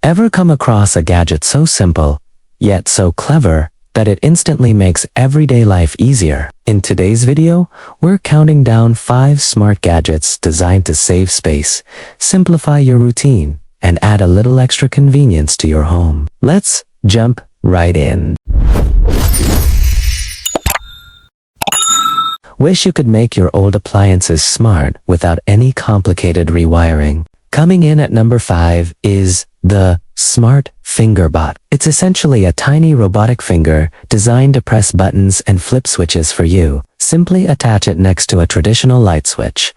Ever come across a gadget so simple, yet so clever, that it instantly makes everyday life easier? In today's video, we're counting down 5 smart gadgets designed to save space, simplify your routine, and add a little extra convenience to your home. Let's jump right in. Wish you could make your old appliances smart without any complicated rewiring. Coming in at number 5 is the Smart Fingerbot. It's essentially a tiny robotic finger designed to press buttons and flip switches for you. Simply attach it next to a traditional light switch,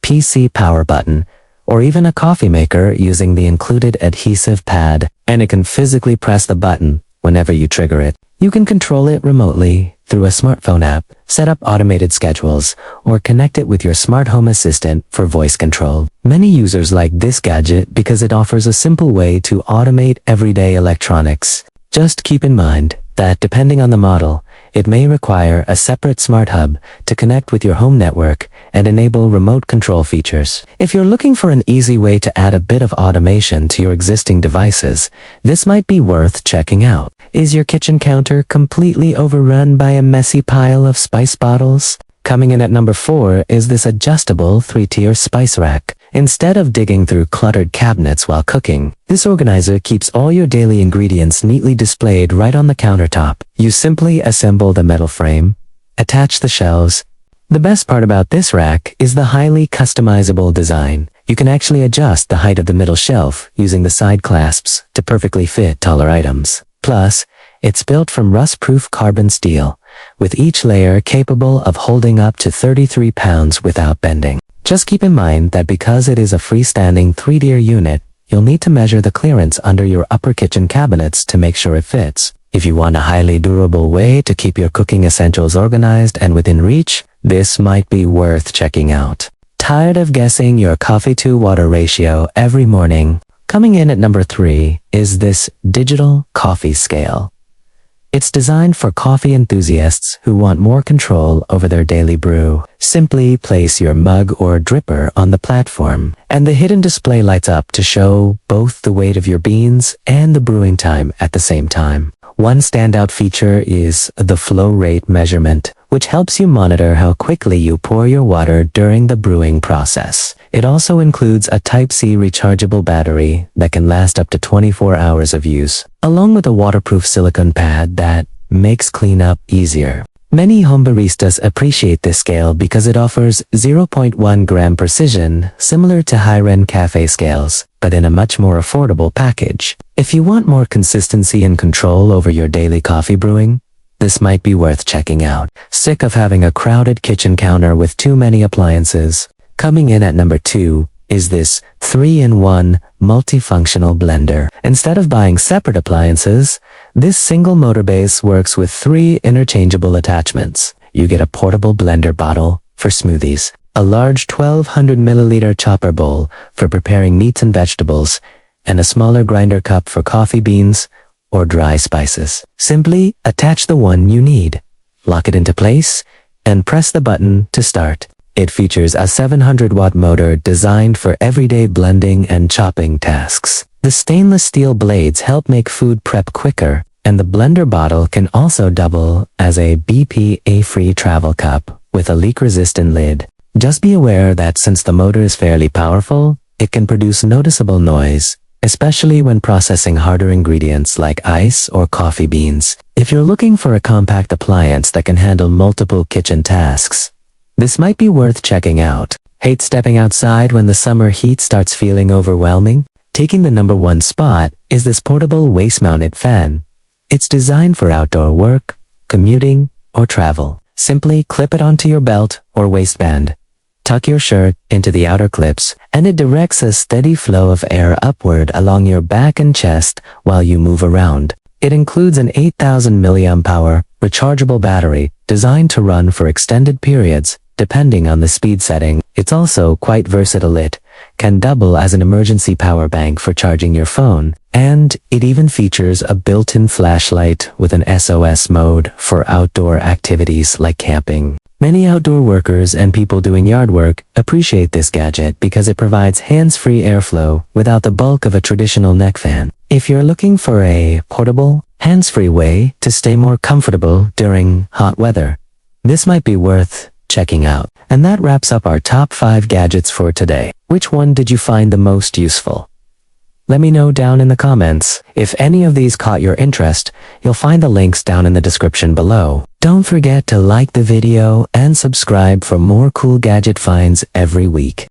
PC power button, or even a coffee maker using the included adhesive pad, and it can physically press the button whenever you trigger it. You can control it remotely through a smartphone app, set up automated schedules, or connect it with your smart home assistant for voice control. Many users like this gadget because it offers a simple way to automate everyday electronics. Just keep in mind that depending on the model, it may require a separate smart hub to connect with your home network and enable remote control features. If you're looking for an easy way to add a bit of automation to your existing devices, this might be worth checking out. Is your kitchen counter completely overrun by a messy pile of spice bottles? Coming in at number 4 is this adjustable 3-tier spice rack. Instead of digging through cluttered cabinets while cooking, this organizer keeps all your daily ingredients neatly displayed right on the countertop. You simply assemble the metal frame, attach the shelves. The best part about this rack is the highly customizable design. You can actually adjust the height of the middle shelf using the side clasps to perfectly fit taller items. Plus, it's built from rust-proof carbon steel, with each layer capable of holding up to 33 pounds without bending. Just keep in mind that because it is a freestanding 3-tier unit, you'll need to measure the clearance under your upper kitchen cabinets to make sure it fits. If you want a highly durable way to keep your cooking essentials organized and within reach, this might be worth checking out. Tired of guessing your coffee-to-water ratio every morning? Coming in at number 3 is this digital coffee scale. It's designed for coffee enthusiasts who want more control over their daily brew. Simply place your mug or dripper on the platform, and the hidden display lights up to show both the weight of your beans and the brewing time at the same time. One standout feature is the flow rate measurement, which helps you monitor how quickly you pour your water during the brewing process. It also includes a Type-C rechargeable battery that can last up to 24 hours of use, along with a waterproof silicone pad that makes cleanup easier. Many home baristas appreciate this scale because it offers 0.1 gram precision, similar to high-end cafe scales, but in a much more affordable package. If you want more consistency and control over your daily coffee brewing, this might be worth checking out. Sick of having a crowded kitchen counter with too many appliances? Coming in at number 2 is this 3-in-1 multifunctional blender. Instead of buying separate appliances, this single motor base works with 3 interchangeable attachments. You get a portable blender bottle for smoothies, a large 1200 milliliter chopper bowl for preparing meats and vegetables, and a smaller grinder cup for coffee beans or dry spices. Simply attach the one you need, lock it into place, and press the button to start. It features a 700-watt motor designed for everyday blending and chopping tasks. The stainless steel blades help make food prep quicker, and the blender bottle can also double as a BPA-free travel cup with a leak-resistant lid. Just be aware that since the motor is fairly powerful, it can produce noticeable noise, especially when processing harder ingredients like ice or coffee beans. If you're looking for a compact appliance that can handle multiple kitchen tasks, this might be worth checking out. Hate stepping outside when the summer heat starts feeling overwhelming? Taking the number 1 spot is this portable waist-mounted fan. It's designed for outdoor work, commuting, or travel. Simply clip it onto your belt or waistband. Tuck your shirt into the outer clips, and it directs a steady flow of air upward along your back and chest while you move around. It includes an 8,000 mAh rechargeable battery designed to run for extended periods depending on the speed setting. It's also quite versatile. It can double as an emergency power bank for charging your phone, and it even features a built-in flashlight with an SOS mode for outdoor activities like camping. Many outdoor workers and people doing yard work appreciate this gadget because it provides hands-free airflow without the bulk of a traditional neck fan. If you're looking for a portable, hands-free way to stay more comfortable during hot weather, this might be worth checking out. And that wraps up our top 5 gadgets for today. Which one did you find the most useful? Let me know down in the comments. If any of these caught your interest, you'll find the links down in the description below. Don't forget to like the video and subscribe for more cool gadget finds every week.